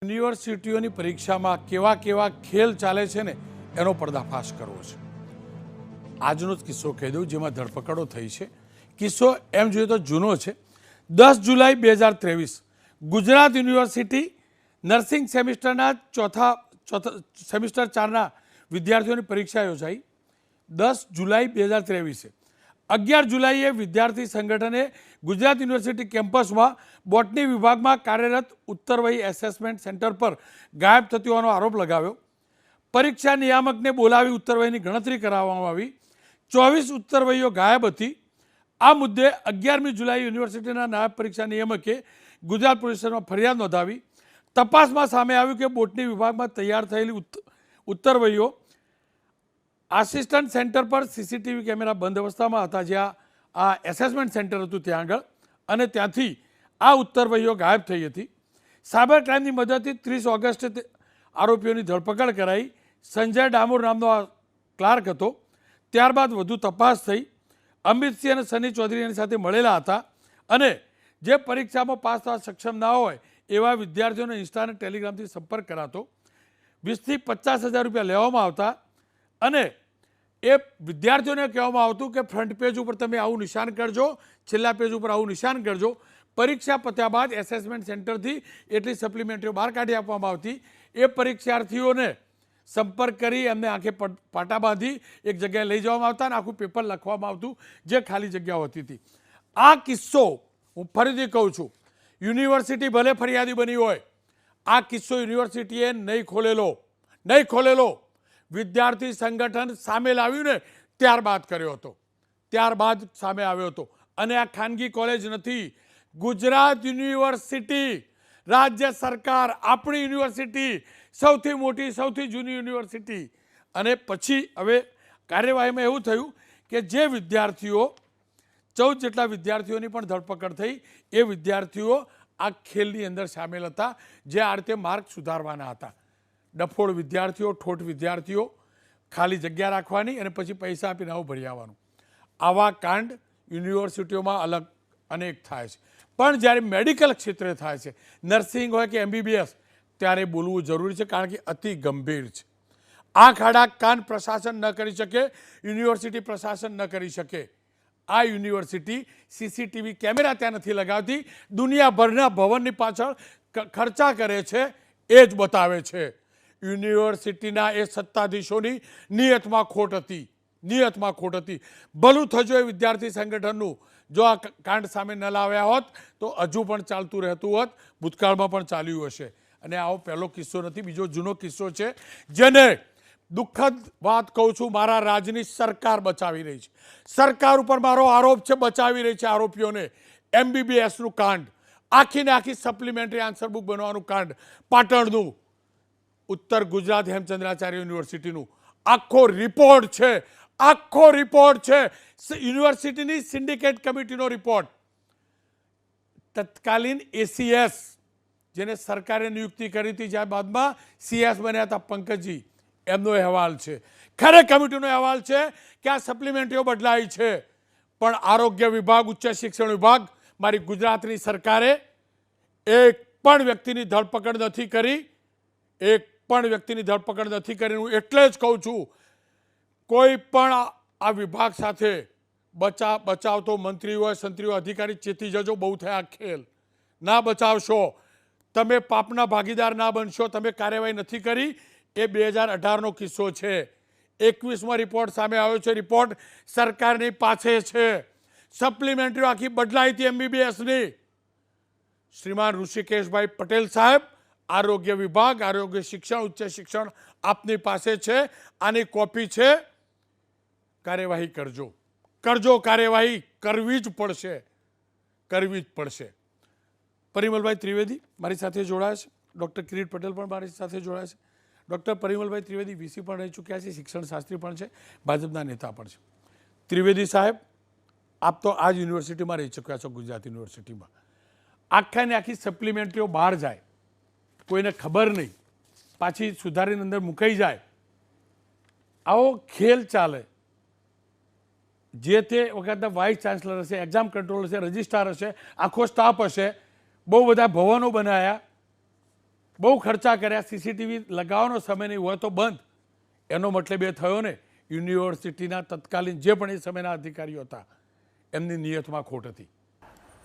યુનિવર્સિટીઓની પરીક્ષામાં કેવા કેવા ખેલ ચાલે છે ને એનો પર્દાફાશ કરવો છે. આજનો જ કિસ્સો કહી દઉં જેમાં ધરપકડો થઈ છે. કિસ્સો એમ જોઈએ તો જૂનો છે. 10 જુલાઈ 2023 ગુજરાત યુનિવર્સિટી નર્સિંગ સેમિસ્ટરના ચોથા સેમિસ્ટર 4ના વિદ્યાર્થીઓની પરીક્ષા યોજાઈ 10 જુલાઈ 2023. 11 જુલાઈએ વિદ્યાર્થી સંગઠને ગુજરાત યુનિવર્સિટી કેમ્પસમાં બોટની વિભાગમાં કાર્યરત ઉત્તરવહી એસેસમેન્ટ સેન્ટર પર ગાયબ થતી હોવાનો આરોપ લગાવ્યો. પરીક્ષા નિયામકને બોલાવી ઉત્તરવહીની ગણતરી કરાવવામાં આવી. 24 ઉત્તરવહીઓ ગાયબ હતી. આ મુદ્દે 11મી જુલાઈ યુનિવર્સિટીના નાયબ પરીક્ષા નિયામકે ગુજરાત પોલીસ સ્ટેશનમાં ફરિયાદ નોંધાવી. તપાસમાં સામે આવ્યું કે બોટની વિભાગમાં તૈયાર થયેલી ઉત્તરવહીઓ આસિસ્ટન્ટ સેન્ટર પર સીસીટીવી કેમેરા બંધ અવસ્થામાં હતા, જ્યાં આ એસેસમેન્ટ સેન્ટર હતું ત્યાં આગળ, અને ત્યાંથી આ ઉત્તરવહીઓ ગાયબ થઈ હતી. સાયબર ક્રાઇમની મદદથી 30 ઓગસ્ટે આરોપીઓની ધરપકડ કરાઈ. સંજય ડામોર નામનો આ ક્લાર્ક હતો. ત્યારબાદ વધુ તપાસ થઈ. અમિતસિંહ અને સની ચૌધરી એની સાથે મળેલા હતા અને જે પરીક્ષામાં પાસ થવા સક્ષમ ના હોય એવા વિદ્યાર્થીઓને ઇન્સ્ટા અને ટેલિગ્રામથી સંપર્ક કરાતો. 20,000 થી 50,000 રૂપિયા લેવામાં આવતા અને એ વિદ્યાર્થીઓને કહેવામાં આવતું કે ફ્રન્ટ પેજ ઉપર તમે આવું નિશાન કરજો, છેલ્લા પેજ ઉપર આવું નિશાન કરજો. પરીક્ષા પત્યા બાદ એસેસમેન્ટ સેન્ટરથી એટલી સપ્લિમેન્ટરીઓ બહાર કાઢી આપવામાં આવતી. એ પરીક્ષાર્થીઓને સંપર્ક કરી એમને આંખે પાટા બાંધી એક જગ્યાએ લઈ જવામાં આવતા અને આખું પેપર લખવામાં આવતું જે ખાલી જગ્યાઓ હતી હતી. આ કિસ્સો હું ફરીથી કહું છું, યુનિવર્સિટી ભલે ફરિયાદી બની હોય, આ કિસ્સો યુનિવર્સિટીએ નહીં ખોલેલો. વિદ્યાર્થી સંગઠન સામે લાવ્યું ને ત્યારબાદ કર્યો હતો, ત્યારબાદ સામે આવ્યો હતો. અને આ ખાનગી કોલેજ નથી, ગુજરાત યુનિવર્સિટી, રાજ્ય સરકાર, આપણી યુનિવર્સિટી, સૌથી મોટી સૌથી જૂની યુનિવર્સિટી. અને પછી હવે કાર્યવાહીમાં એવું થયું કે જે વિદ્યાર્થીઓ 14 જેટલા વિદ્યાર્થીઓની પણ ધરપકડ થઈ. એ વિદ્યાર્થીઓ આ ખેલની અંદર સામેલ હતા, જે આ રીતે માર્ક સુધારવાના હતા. ડફોડ વિદ્યાર્થીઓ, ઠોઠ વિદ્યાર્થીઓ, ખાલી જગ્યા રાખવાની અને પછી પૈસા આપીને આવું ભરી આવવાનું. આવા કાંડ યુનિવર્સિટીઓમાં અલગ અનેક થાય છે. પણ જ્યારે મેડિકલ ક્ષેત્રે થાય છે, નર્સિંગ હોય કે MBBS, ત્યારે બોલવું જરૂરી છે, કારણ કે અતિ ગંભીર છે. આ ખાડા કાન પ્રશાસન ન કરી શકે, યુનિવર્સિટી પ્રશાસન ન કરી શકે. આ યુનિવર્સિટી સીસીટીવી કેમેરા ત્યાં નથી લગાવતી, દુનિયાભરના ભવનની પાછળ ખર્ચા કરે છે એ જ બતાવે છે. યુનિવર્સિટીના એ સત્તાધીશોની નિયતમાં ખોટ હતી. ભલું થજો એ વિદ્યાર્થી સંગઠનનું, જો આ કાંડ સામે ન લાવ્યા હોત તો હજુ પણ ચાલતું રહેતું હોત, ભૂતકાળમાં પણ ચાલ્યું હશે. અને આવો પહેલો કિસ્સો નથી. બીજો જૂનો કિસ્સો છે, જેને દુઃખદ વાત કહું છું, મારા રાજ્યની સરકાર બચાવી રહી છે. સરકાર ઉપર મારો આરોપ છે, બચાવી રહી છે આરોપીઓને. MBBSનું કાંડ, આખીને આખી સપ્લિમેન્ટરી આન્સર બુક બનવાનું કાંડ, પાટણનું, ઉત્તર ગુજરાત હેમચંદ્રાચાર્ય યુનિવર્સિટીનું આખો રિપોર્ટ છે. યુનિવર્સિટીની સિન્ડિકેટ કમિટીનો રિપોર્ટ. તત્કાલીન ACS, જેને સરકારે નિયુક્તિ કરી હતી, જ્યાં બાદમાં CS બન્યા હતા પંકજજી, એમનો અહેવાલ છે. ખરે કમિટીનો અહેવાલ છે કે આ સપ્લિમેન્ટરીઓ બદલાઈ છે. પણ આરોગ્ય વિભાગ, ઉચ્ચ શિક્ષણ વિભાગ, મારી ગુજરાતની સરકારે એક પણ વ્યક્તિની ધરપકડ નથી કરી. હું એટલે જ કહું છું, કોઈ પણ આ વિભાગ સાથે બચાવતો મંત્રી હોય, સંત્રી હોય, અધિકારી, ચેતી જજો. બહુ થયા ખેલ. ના બચાવશો, તમે પાપના ભાગીદાર ના બનશો. તમે કાર્યવાહી નથી કરી. એ 2018નો કિસ્સો છે. 21માં રિપોર્ટ સામે આવ્યો છે. રિપોર્ટ સરકારની પાસે છે. સપ્લિમેન્ટરી આખી બદલાઈ હતી MBBSની. શ્રીમાન ઋષિકેશભાઈ પટેલ સાહેબ, આરોગ્ય વિભાગ, આરોગ્ય શિક્ષણ, ઉચ્ચ શિક્ષણ આપની પાસે છે. આની કોપી છે. કાર્યવાહી કરજો. કાર્યવાહી કરવી જ પડશે. પરિમલભાઈ ત્રિવેદી મારી સાથે જોડાયા છે. ડૉક્ટર કિરીટ પટેલ પણ મારી સાથે જોડાયા છે. ડૉક્ટર પરિમલભાઈ ત્રિવેદી VC પણ રહી ચૂક્યા છે, શિક્ષણ શાસ્ત્રી પણ છે, ભાજપના નેતા પણ છે. ત્રિવેદી સાહેબ, આપ તો આ જ યુનિવર્સિટીમાં રહી ચૂક્યા છો, ગુજરાત યુનિવર્સિટીમાં. આખાને આખી સપ્લિમેન્ટરીઓ બહાર જાય, કોઈને ખબર નહીં, પાછી સુધારીને અંદર મુકાઈ જાય, આવો ખેલ ચાલે. જે તે વખતના વાઇસ ચાન્સલર હશે, એક્ઝામ કંટ્રોલ હશે, રજિસ્ટ્રાર હશે, આખો સ્ટાફ હશે, બહુ બધા ભવનો બનાવ્યા, બહુ ખર્ચા કર્યા, સીસીટીવી લગાવવાનો સમય નહીં હોય તો બંધ, એનો મતલબ એ થયો ને યુનિવર્સિટીના તત્કાલીન જે પણ એ સમયના અધિકારીઓ હતા એમની નિયતમાં ખોટ હતી.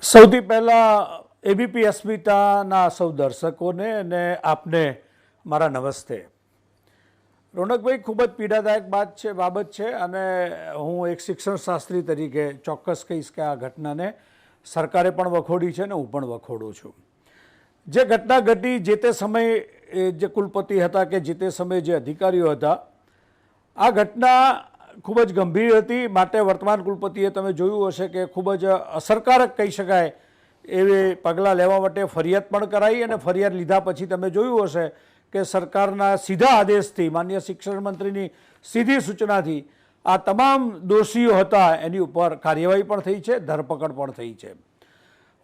સૌથી પહેલાં એબીપી અસ્મિતાના સૌ દર્શકોને અને આપને મારા નમસ્તે. રોનકભાઈ, ખૂબ જ પીડાદાયક બાબત છે અને હું એક શિક્ષણ શાસ્ત્રી તરીકે ચોક્કસ કહીશ કે આ ઘટનાને સરકારે પણ વખોડી છે ને હું પણ વખોડું છું. જે ઘટના ઘટી જે તે સમયે જે કુલપતિ હતા કે જે તે સમયે જે અધિકારીઓ હતા, આ ઘટના ખૂબ જ ગંભીર હતી. માટે વર્તમાન કુલપતિએ તમે જોયું હશે કે ખૂબ જ અસરકારક કહી શકાય એવી પગલાં લેવા માટે ફરિયાદ પણ કરાઈ અને ફરિયાદ લીધા પછી તમે જોયું હશે કે સરકારના સીધા આદેશથી, માનનીય શિક્ષણ મંત્રીની સીધી સૂચનાથી આ તમામ દોષીઓ હતા એની ઉપર કાર્યવાહી પણ થઈ છે, ધરપકડ પણ થઈ છે.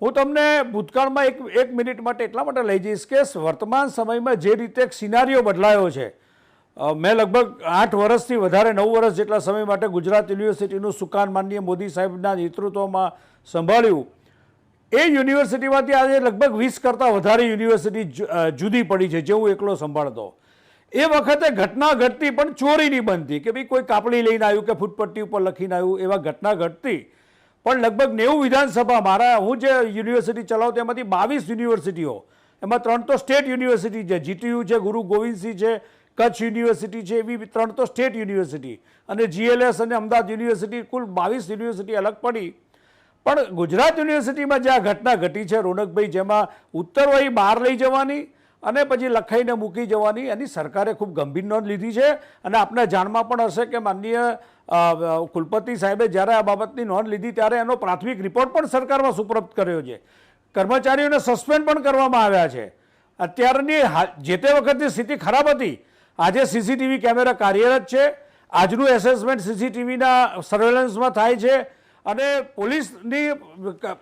હું તમને ભૂતકાળમાં એક મિનિટ માટે એટલા માટે લઈ જઈશ કે વર્તમાન સમયમાં જે રીતે એક સિનારીઓ બદલાયો છે. મેં લગભગ 8 વર્ષથી વધારે 9 વર્ષ જેટલા સમય માટે ગુજરાત યુનિવર્સિટીનું સુકાન માનનીય મોદી સાહેબના નેતૃત્વમાં સંભાળ્યું. એ યુનિવર્સિટીમાંથી આજે લગભગ 20 કરતાં વધારે યુનિવર્સિટી જુદી પડી છે, જે હું એકલો સંભાળતો. એ વખતે ઘટના ઘટતી પણ ચોરીની બનતી કે ભાઈ કોઈ કાપડી લઈને આવ્યું કે ફૂટપટ્ટી ઉપર લખીને આવ્યું, એવા ઘટના ઘટતી. પણ લગભગ 90 વિધાનસભા હું જે યુનિવર્સિટી ચલાવતો એમાંથી 22 યુનિવર્સિટીઓ, એમાં 3 તો સ્ટેટ યુનિવર્સિટી છે, જીટીયુ છે, ગુરુ ગોવિંદસિંહ છે, કચ્છ યુનિવર્સિટી છે, એવી 3 તો સ્ટેટ યુનિવર્સિટી અને જીએલએસ અને અમદાવાદ યુનિવર્સિટી, કુલ 22 યુનિવર્સિટી અલગ પડી. પણ ગુજરાત યુનિવર્સિટીમાં જે આ ઘટના ઘટી છે રોનકભાઈ, જેમાં ઉત્તરવહી બહાર લઈ જવાની અને પછી લખાઈને મૂકી જવાની, એની સરકારે ખૂબ ગંભીર નોંધ લીધી છે. અને આપને જાણમાં પણ હશે કે માનનીય કુલપતિ સાહેબે જ્યારે આ બાબતની નોંધ લીધી ત્યારે એનો પ્રાથમિક રિપોર્ટ પણ સરકારમાં સુપ્રત કર્યો છે. કર્મચારીઓને સસ્પેન્ડ પણ કરવામાં આવ્યા છે. અત્યારની જે તે વખતની સ્થિતિ ખરાબ હતી. આજે સીસીટીવી કેમેરા કાર્યરત છે, આજનું એસેસમેન્ટ સીસીટીવીના સર્વેલન્સમાં થાય છે અને પોલીસની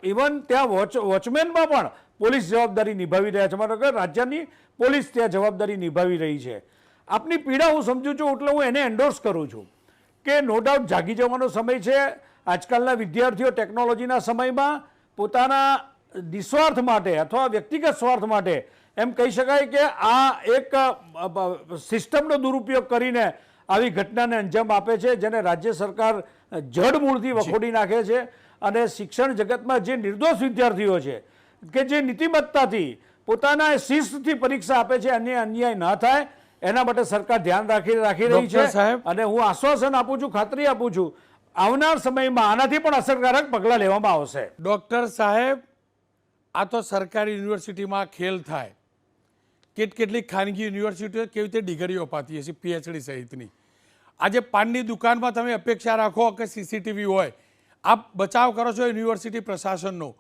ઇવન ત્યાં વોચમેનમાં પણ પોલીસ જવાબદારી નિભાવી રહ્યા છે. માનો કે રાજ્યની પોલીસ ત્યાં જવાબદારી નિભાવી રહી છે. આપની પીડા હું સમજુ છું, એટલે હું એને એન્ડોર્સ કરું છું કે નો ડાઉટ જાગી જવાનો સમય છે. આજકાલના વિદ્યાર્થીઓ ટેકનોલોજીના સમયમાં પોતાના નિસ્વાર્થ માટે અથવા વ્યક્તિગત સ્વાર્થ માટે એમ કહી શકાય કે આ એક સિસ્ટમનો દુરુપયોગ કરીને આવી ઘટનાને અંજામ આપે છે, જેને રાજ્ય સરકાર જડમૂળથી વખોડી નાખે છે. અને શિક્ષણ જગતમાં જે નિર્દોષ વિદ્યાર્થીઓ છે કે જે નીતિમત્તાથી પોતાના શિસ્તથી પરીક્ષા આપે છે, અન્ય અન્યાય ન થાય એના માટે સરકાર ધ્યાન રાખી રહી છે. અને હું આશ્વાસન આપું છું, ખાતરી આપું છું, આવનાર સમયમાં આનાથી પણ અસરકારક પગલાં લેવામાં આવશે. ડૉક્ટર સાહેબ, આ તો સરકારી યુનિવર્સિટીમાં ખેલ થાય, કેટલીક ખાનગી યુનિવર્સિટીઓ કેવી રીતે ડિગ્રીઓ અપાતી હશે, પીએચડી સહિતની. આજે પાનની દુકાનમાં તમે અપેક્ષા રાખો કે સીસીટીવી હોય, આપ બચાવ કરો છો યુનિવર્સિટી પ્રશાસનનો.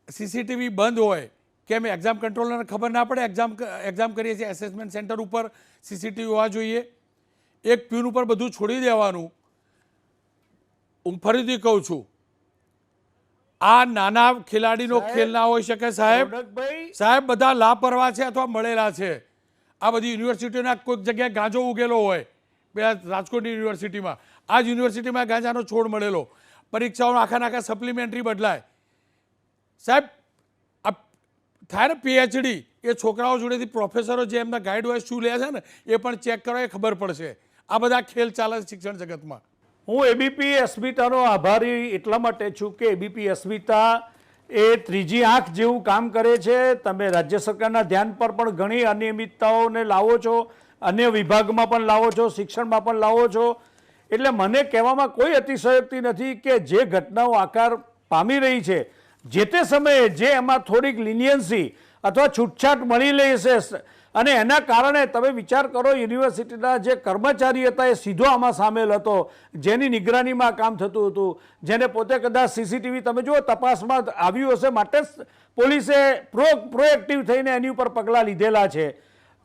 સીસીટીવી બંધ હોય કેમ એક્ઝામ કંટ્રોલરને ખબર ના પડે? એક્ઝામ કરીએ છીએ એસેસમેન્ટ સેન્ટર ઉપર સીસીટીવી હોવા જોઈએ. એક પ્યુન ઉપર બધું છોડી દેવાનું. હું ફરીથી કહું છું, આ નાના ખેલાડીનો ખેલ ના હોઈ શકે સાહેબ. બધા લાપરવાહ છે અથવા મળેલા છે. આ બધી યુનિવર્સિટીઓના કોઈક જગ્યાએ ગાંજો ઉગેલો હોય, પેલા રાજકોટની યુનિવર્સિટીમાં, આ જ યુનિવર્સિટીમાં ગાંજાનો છોડ મળેલો, પરીક્ષાઓ આખા સપ્લિમેન્ટરી બદલાય. સાહેબ, આ થાય ને પીએચડી, એ છોકરાઓ જોડેથી પ્રોફેસરો જે એમના ગાઈડ હોય શું લે છે ને એ પણ ચેક કરો, એ ખબર પડશે. આ બધા ખેલ ચાલે છે શિક્ષણ જગતમાં. હું એબીપી અસ્મિતાનો આભારી એટલા માટે છું કે એબીપી અસ્મિતા એ ત્રીજી આંખ જેવું કામ કરે છે. તમે રાજ્ય સરકારના ધ્યાન પર પણ ઘણી અનિયમિતતાઓને લાવો છો, અન્ય વિભાગમાં પણ લાવો છો, શિક્ષણમાં પણ લાવો છો. એટલે મને કહેવામાં કોઈ અતિશયોક્તિ નથી કે જે ઘટનાઓ આકાર પામી રહી છે, જે તે સમયે જે એમાં થોડીક લિનિયન્સી અથવા છૂટછાટ મળી રહી છે અને એના કારણે તમે વિચાર કરો, યુનિવર્સિટીના જે કર્મચારી હતા એ સીધો આમાં સામેલ હતો, જેની નિગરાનીમાં કામ થતું હતું, જેને પોતે કદાચ સીસીટીવી તમે જુઓ તપાસમાં આવ્યું હશે, માટે પોલીસે પ્રોએક્ટિવ થઈને એની ઉપર પગલાં લીધેલા છે.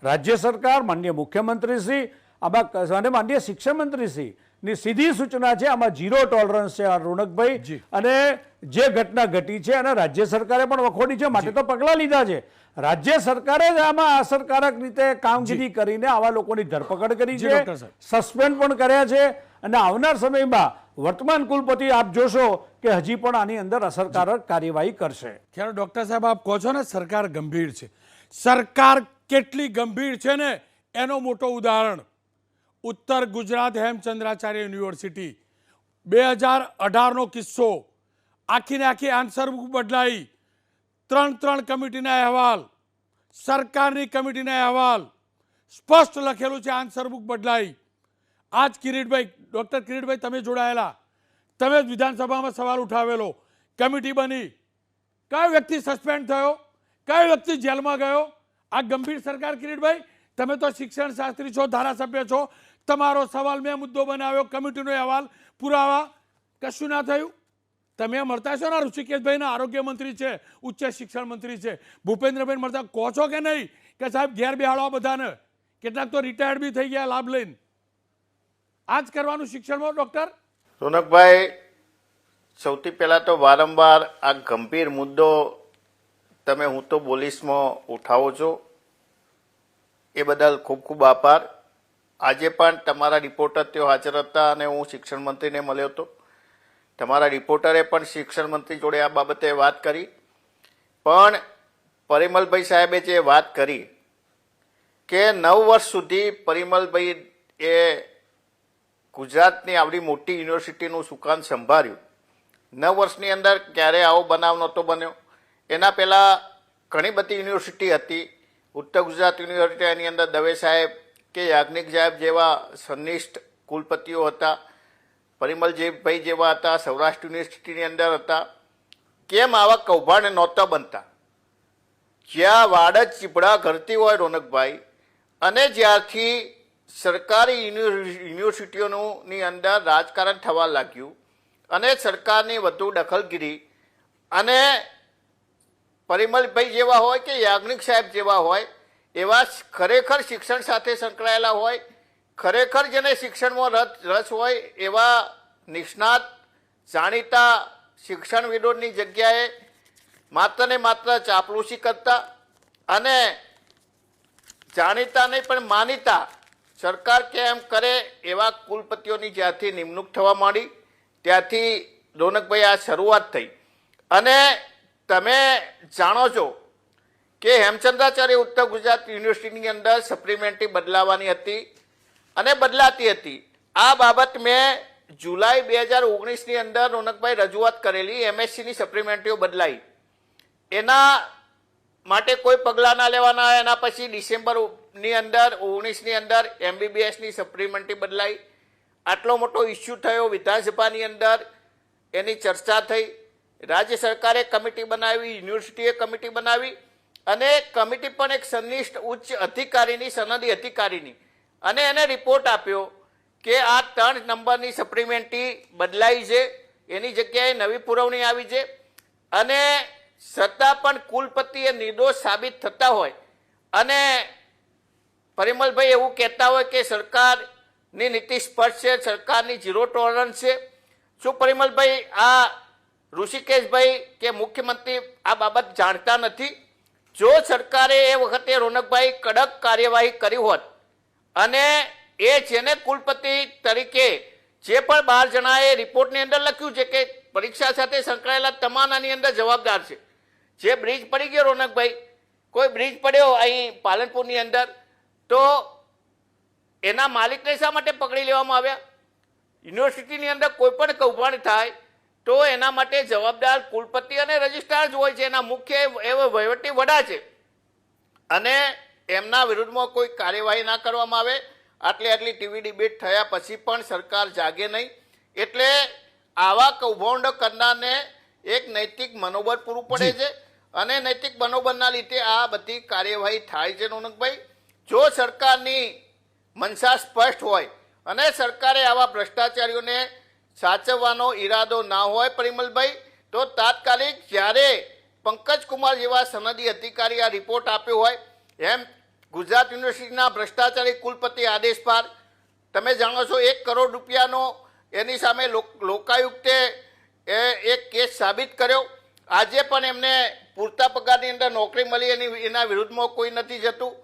રાજ્ય સરકાર, માનનીય મુખ્યમંત્રીશ્રી આમાં અને માનનીય શિક્ષણ મંત્રીશ્રીની સીધી સૂચના છે, આમાં 0 ટોલરન્સ છે રોનકભાઈ. અને જે ઘટના ઘટી છે અને રાજ્ય સરકારે પણ વખોડી છે, માટે તો પગલાં લીધા છે. રાજ્ય સરકારે જ આમાં અસરકારક રીતે કામગીરી કરીને આવા લોકોની ધરપકડ કરી છે, સસ્પેન્ડ પણ કર્યા છે. અને આવનાર સમયમાં વર્તમાન કુલપતિ આપ જોશો કે હજી પણ આની અંદર અસરકારક કાર્યવાહી કરશે. ખેર ડૉક્ટર સાહેબ, આપ કહો છો ને સરકાર ગંભીર છે. સરકાર કેટલી ગંભીર છે ને એનો મોટો ઉદાહરણ ઉત્તર ગુજરાત હેમચંદ્રાચાર્ય યુનિવર્સિટી 2018નો કિસ્સો, આખીને આખી આન્સર બુક બદલાઈ, 3 કમિટીના અહેવાલ, સરકારની કમિટીના અહેવાલ, સ્પષ્ટ લખેલું છે, આન્સર બુક બદલાઈ. આજ કિરીટભાઈ, ડૉક્ટર કિરીટભાઈ તમે જોડાયેલા, તમે જ વિધાનસભામાં સવાલ ઉઠાવેલો, કમિટી બની, કયો વ્યક્તિ સસ્પેન્ડ થયો, કયો વ્યક્તિ જેલમાં ગયો? આ ગંભીર સરકાર. કિરીટભાઈ તમે તો શિક્ષણ શાસ્ત્રી છો, ધારાસભ્ય છો, તમારો સવાલ મેં મુદ્દો બનાવ્યો, કમિટીનો અહેવાલ, પુરાવા, કશું ના થયું. તમે મળતા છો ને ઋષિકેશભાઈના આરોગ્ય મંત્રી છે, ઉચ્ચ શિક્ષણ મંત્રી છે, ભૂપેન્દ્રભાઈ મળતા કહો છો કે નહીં કે સાહેબ ઘેર બેહાડો બધાને? કેટલાક તો રિટાયર્ડ બી થઈ ગયા લાભ લઈને. આ જ કરવાનું શિક્ષણમાં ડૉક્ટર? રોનકભાઈ, સૌથી પહેલાં તો વારંવાર આ ગંભીર મુદ્દો તમે હું તો બોલીશમાં ઉઠાવો છો એ બદલ ખૂબ ખૂબ આભાર. આજે પણ તમારા રિપોર્ટર તેઓ હાજર હતા અને હું શિક્ષણ મંત્રીને મળ્યો હતો. તમારા રિપોર્ટરે પણ શિક્ષણ મંત્રી જોડે આ બાબતે વાત કરી. પણ પરિમલભાઈ સાહેબે જે વાત કરી કે 9 વર્ષ સુધી પરિમલભાઈ એ ગુજરાતની આવડી મોટી યુનિવર્સિટીનું સુકાન સંભાળ્યું. 9 વર્ષની અંદર ક્યારે આવો બનાવ નહોતો બન્યો. એના પહેલાં ઘણી બધી યુનિવર્સિટી હતી. ઉત્તર ગુજરાત યુનિવર્સિટી, એની અંદર દવે સાહેબ કે યાજ્ઞિક સાહેબ જેવા સનિષ્ઠ કુલપતિઓ હતા, પરિમલજીભાઈ જેવા હતા, સૌરાષ્ટ્ર યુનિવર્સિટીની અંદર હતા. કેમ આવા કૌભાંડ નહોતા બનતા? જ્યાં વાડ જ ચીપડા ઘરતી હોય રોનકભાઈ, અને જ્યારથી સરકારી યુનિવર્સિટીઓની અંદર રાજકારણ થવા લાગ્યું અને સરકારની વધુ દખલગીરી, અને પરિમલભાઈ જેવા હોય કે યાજ્ઞિક સાહેબ જેવા હોય એવા ખરેખર શિક્ષણ સાથે સંકળાયેલા હોય, ખરેખર જેને શિક્ષણમાં રસ હોય એવા નિષ્ણાત જાણીતા શિક્ષણવિદોની જગ્યાએ માત્ર ને માત્ર ચાપલૂસી કરતા અને જાણીતા નહીં પણ માનીતા સરકાર કેમ કરે એવા કુલપતિઓની જ્યાંથી નિમણૂક થવા માંડી ત્યાંથી રોનકભાઈ આ શરૂઆત થઈ. અને તમે જાણો છો કે હેમચંદ્રાચાર્ય ઉત્તર ગુજરાત યુનિવર્સિટીની અંદર સપ્લિમેન્ટરી બદલાવાની હતી અને બદલાતી હતી. આ બાબત મેં જુલાઈ 2019ની અંદર રોનકભાઈ રજૂઆત કરેલી. એમએસસીની સપ્લિમેન્ટરીઓ બદલાઈ, એના માટે કોઈ પગલાં ના લેવાના. એના પછી ડિસેમ્બરની અંદર 19ની અંદર એમબીબીએસની સપ્લિમેન્ટરી બદલાઈ. આટલો મોટો ઇસ્યુ થયો વિધાનસભાની અંદર, એની ચર્ચા થઈ. રાજ્ય સરકારે કમિટી બનાવી, યુનિવર્સિટીએ કમિટી બનાવી, અને કમિટી પણ એક સનિષ્ઠ ઉચ્ચ અધિકારીની, સનદી અધિકારીની, અને એને રિપોર્ટ આપ્યો કે આ 3 નંબરની સપ્લિમેન્ટરી બદલાઈ છે, એની જગ્યાએ નવી પુરવણી આવી છે, અને છતાં પણ કુલપતિ એ નિર્દોષ સાબિત થતા હોય અને પરિમલભાઈ એવું કહેતા હોય કે સરકારની નીતિ સ્પષ્ટ છે, સરકારની 0 ટોલરન્સ છે. શું પરિમલભાઈ આ ઋષિકેશભાઈ કે મુખ્યમંત્રી આ બાબત જાણતા નથી? જો સરકારે એ વખતે રોનકભાઈ કડક કાર્યવાહી કરી હોત અને એ જેને કુલપતિ તરીકે જે પણ 12 જણાએ રિપોર્ટની અંદર લખ્યું છે કે પરીક્ષા સાથે સંકળાયેલા તમામ આની અંદર જવાબદાર છે. જે બ્રિજ પડી ગયો રોનકભાઈ, કોઈ બ્રિજ પડ્યો અહીં પાલનપુરની અંદર, તો એના માલિકને શા માટે પકડી લેવામાં આવ્યા? યુનિવર્સિટીની અંદર કોઈ પણ કૌભાંડ થાય તો એના માટે જવાબદાર કુલપતિ અને રજિસ્ટ્રાર જ હોય છે. એના મુખ્ય એવા વહીવટી વડા છે, અને એમના વિરુદ્ધમાં કોઈ કાર્યવાહી ના કરવામાં આવે. આટલી ટીવી ડિબેટ થયા પછી પણ સરકાર જાગે નહીં. એટલે આવા કૌભાંડ કરનારને એક નૈતિક મનોબળ પૂરું પડે છે, અને નૈતિક મનોબળના લીધે આ બધી કાર્યવાહી થાય છે. રોનકભાઈ, જો સરકારની મનસા સ્પષ્ટ હોય અને સરકારે આવા ભ્રષ્ટાચારીઓને સાચવવાનો ઈરાદો ના હોય પરિમલભાઈ, તો તાત્કાલિક જ્યારે પંકજ કુમાર જેવા સનદી અધિકારી આ રિપોર્ટ આપ્યો હોય, એમ ગુજરાત યુનિવર્સિટીના ભ્રષ્ટાચારી કુલપતિ આદેશપાર, તમે જાણો છો 1 કરોડ રૂપિયાનો એની સામે લોકાયુક્તે એક કેસ સાબિત કર્યો. આજે પણ એમને પૂરતા પગારની અંદર નોકરી મળી, એના વિરુદ્ધમાં કોઈ નથી જતું.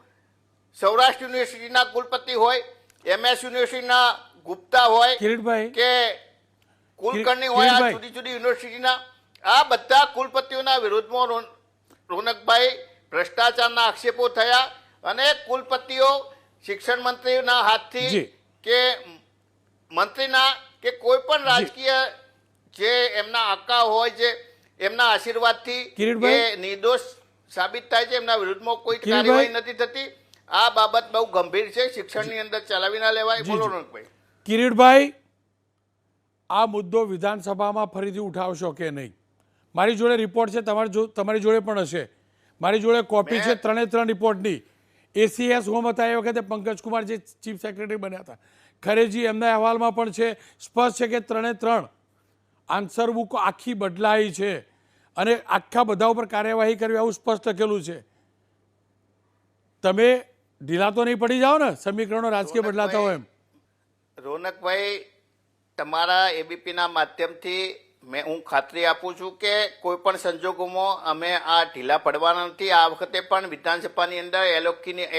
સૌરાષ્ટ્ર યુનિવર્સિટીના કુલપતિ હોય, એમએસ યુનિવર્સિટીના ગુપ્તા હોય કે કુલકર્ણી હોય, આ જુદી જુદી યુનિવર્સિટીના આ બધા કુલપતિઓના વિરુદ્ધમાં રોનકભાઈ ભ્રષ્ટાચારના આક્ષેપો થયા અને કુલપતિઓ શિક્ષણ મંત્રીના હાથથી જી. કે મંત્રીના કે કોઈ પણ રાજકીય જે એમના આકા હોય છે એમના આશીર્વાદથી કિરીટભાઈ? એ નિર્દોષ સાબિત થાય છે, એમના વિરુદ્ધમાં કોઈ કિરીટભાઈ? કાર્યવાહી નથી થતી. આ બાબત બહુ ગંભીર છે, શિક્ષણની અંદર ચલાવી ના લેવાય. બોલો રોનકભાઈ. કિરીટભાઈ, આ મુદ્દો વિધાનસભામાં ફરીથી ઉઠાવશો કે નહીં? મારી જોડે રિપોર્ટ છે, તમારી જોડે પણ હશે. મારી જોડે કોપી છે 3 રિપોર્ટની. એસીએસ હોમ હતા એ વખતે પંકજકુમાર જે ચીફ સેક્રેટરી બન્યા હતા, ખરેજી એમના અહેવાલમાં પણ છે, સ્પષ્ટ છે કે 3 આન્સર બુક આખી બદલાઈ છે અને આખા બધા ઉપર કાર્યવાહી કરવી આવું સ્પષ્ટ લખેલું છે. તમે ઢીલા તો નહીં પડી જાઓ ને સમીકરણો રાજકીય બદલાતા હોય એમ? રોનકભાઈ, તમારા એબીપીના માધ્યમથી હું ખાતરી આપું છું કે કોઈ પણ સંજોગોમાં અમે આ ઢીલા પડવાના નથી. આ વખતે પણ વિધાનસભાની અંદર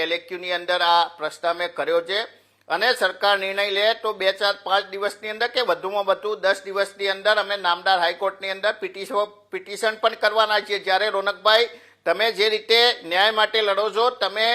એલએક્યુની અંદર આ પ્રશ્ન અમે કર્યો છે અને સરકાર નિર્ણય લે તો 2, 4, 5 દિવસની અંદર કે વધુમાં વધુ 10 દિવસની અંદર અમે નામદાર હાઈકોર્ટની અંદર પિટિશન પણ કરવાના છીએ. જ્યારે રોનકભાઈ, તમે જે રીતે ન્યાય માટે લડો છો, તમે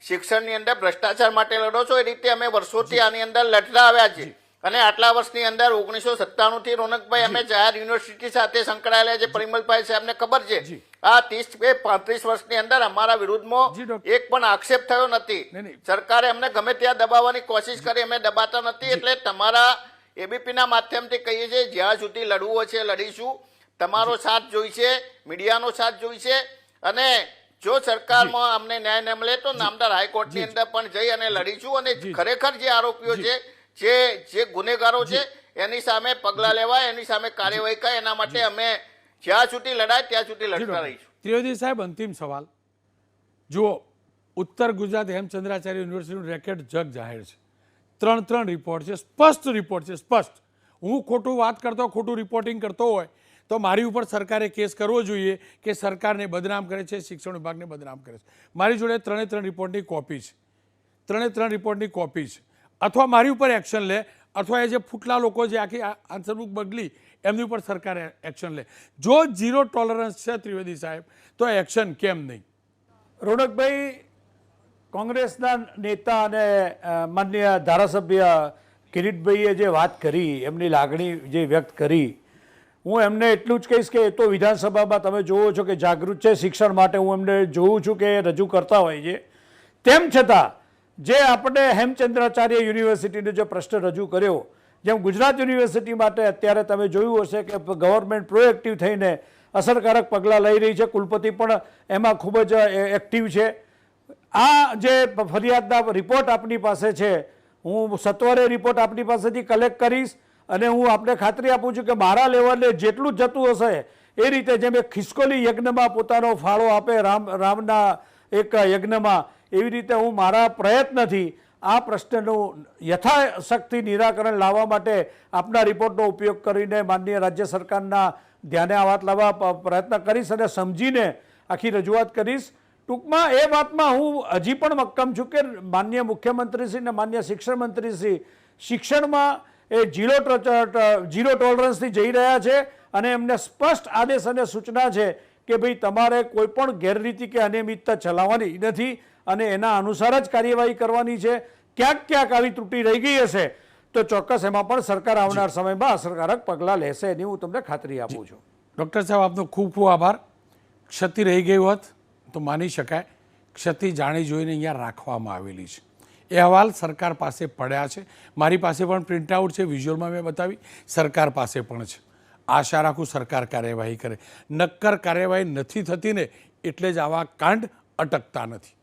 શિક્ષણની અંદર ભ્રષ્ટાચાર માટે લડો છો, એ રીતે અમે વર્ષોથી આની અંદર લડતા આવ્યા છીએ અને આટલા વર્ષની અંદર 1997 થી રોનકભાઈ અમે જાહેર યુનિવર્સિટી સાથે સંકળાયેલા છે. પરિમલભાઈ સાહેબને ખબર છે, આ 30-35 વર્ષની અંદર અમારા વિરુદ્ધમાં એક પણ આક્ષેપ થયો નથી. સરકારે અમને ગમે ત્યાં દબાવવાની કોશિશ કરી, અમે દબાતા નથી. એટલે તમારા એબીપીના માધ્યમથી કહીએ છીએ, જ્યાં સુધી લડવું હોય છે લડીશું. તમારો સાથ જોઈશે, મીડિયાનો સાથ જોઈશે અને જો સરકારમાં અમને ન્યાય ન મળે તો નામદાર હાઈકોર્ટની અંદર પણ જઈ અને લડીશું અને ખરેખર જે આરોપીઓ છે, જે ગુનેગારો છે, એની સામે પગલાં લેવાય, એની સામે કાર્યવાહી થાય. એના માટે અમે જ્યાં સુધી લડાય ત્યાં સુધી લડતા રહીશું. ત્રિવેદી સાહેબ, અંતિમ સવાલ. જુઓ, ઉત્તર ગુજરાત હેમચંદ્રાચાર્ય યુનિવર્સિટીનું રેકેટ જગ જાહેર છે. 3 રિપોર્ટ છે, સ્પષ્ટ રિપોર્ટ છે, સ્પષ્ટ. હું ખોટું વાત કરતો, ખોટું રિપોર્ટિંગ કરતો હોય તો મારી ઉપર સરકારે કેસ કરવો જોઈએ કે સરકારને બદનામ કરે છે, શિક્ષણ વિભાગને બદનામ કરે છે. મારી જોડે 3 રિપોર્ટની કોપી છે. 3 રિપોર્ટની કોપી છે. અથવા મારી ઉપર એક્શન લે અથવા એ જે ફૂટલા લોકો જે આખી આન્સર બુક બદલી એમની ઉપર સરકારે એક્શન લે. જો 0 ટોલરન્સ છે ત્રિવેદી સાહેબ, તો એક્શન કેમ નહીં? રોનકભાઈ, કોંગ્રેસના નેતા અને માનનીય ધારાસભ્ય કિરીટભાઈએ જે વાત કરી, એમની લાગણી જે વ્યક્ત કરી, હું એમને એટલું જ કહીશ કે એ તો વિધાનસભામાં તમે જોવો છો કે જાગૃત છે શિક્ષણ માટે. હું એમને જોઉં છું કે રજૂ કરતા હોય છે. તેમ છતાં જે આપણે હેમચંદ્રાચાર્ય યુનિવર્સિટીનો જે પ્રશ્ન રજૂ કર્યો, જેમ ગુજરાત યુનિવર્સિટી માટે અત્યારે તમે જોયું હશે કે ગવર્મેન્ટ પ્રોએક્ટિવ થઈને અસરકારક પગલાં લઈ રહી છે, કુલપતિ પણ એમાં ખૂબ જ એક્ટિવ છે. આ જે ફરિયાદના રિપોર્ટ આપની પાસે છે, હું સત્વરે રિપોર્ટ આપની પાસેથી કલેક્ટ કરીશ અને હું આપને ખાતરી આપું છું કે મારા લેવલે જેટલું જતું હશે એ રીતે જેમ એક ખિસકોલી યજ્ઞમાં પોતાનો ફાળો આપે રામના એક યજ્ઞમાં, એવી રીતે હું મારા પ્રયત્નથી આ પ્રશ્નનું યથાશક્તિ નિરાકરણ લાવવા માટે આપના રિપોર્ટનો ઉપયોગ કરીને માનનીય રાજ્ય સરકારના ધ્યાને આ વાત લાવવા પ્રયત્ન કરીશ અને સમજીને આખી રજૂઆત કરીશ. ટૂંકમાં એ વાતમાં હું હજી પણ મક્કમ છું કે માનનીય મુખ્યમંત્રીશ્રી અને માનનીય શિક્ષણ મંત્રીશ્રી શિક્ષણમાં એ 0 ટોલરન્સથી જઈ રહ્યા છે અને એમને સ્પષ્ટ આદેશ અને સૂચના છે કે ભાઈ તમારે કોઈ પણ ગેરરીતિ કે અનિયમિતતા ચલાવવાની નથી અને એના અનુસાર જ કાર્યવાહી કરવાની છે. ક્યાંક આવી ત્રુટિ રહી ગઈ હશે તો ચોક્કસ એમાં પણ સરકાર આવનાર સમયમાં અસરકારક પગલાં લેશે એની હું તમને ખાતરી આપું છું. ડૉક્ટર સાહેબ, આપનો ખૂબ ખૂબ આભાર. ક્ષતિ રહી ગઈ હોત તો માની શકાય, ક્ષતિ જાણી જોઈને અહીંયા રાખવામાં આવેલી છે. એ અહેવાલ સરકાર પાસે પડ્યા છે, મારી પાસે પણ પ્રિન્ટઆઉટ છે, વિઝ્યુઅલમાં મેં બતાવી, સરકાર પાસે પણ છે. આશા રાખું સરકાર કાર્યવાહી કરે. નક્કર કાર્યવાહી નથી થતી ને એટલે જ આવા કાંડ અટકતા નથી.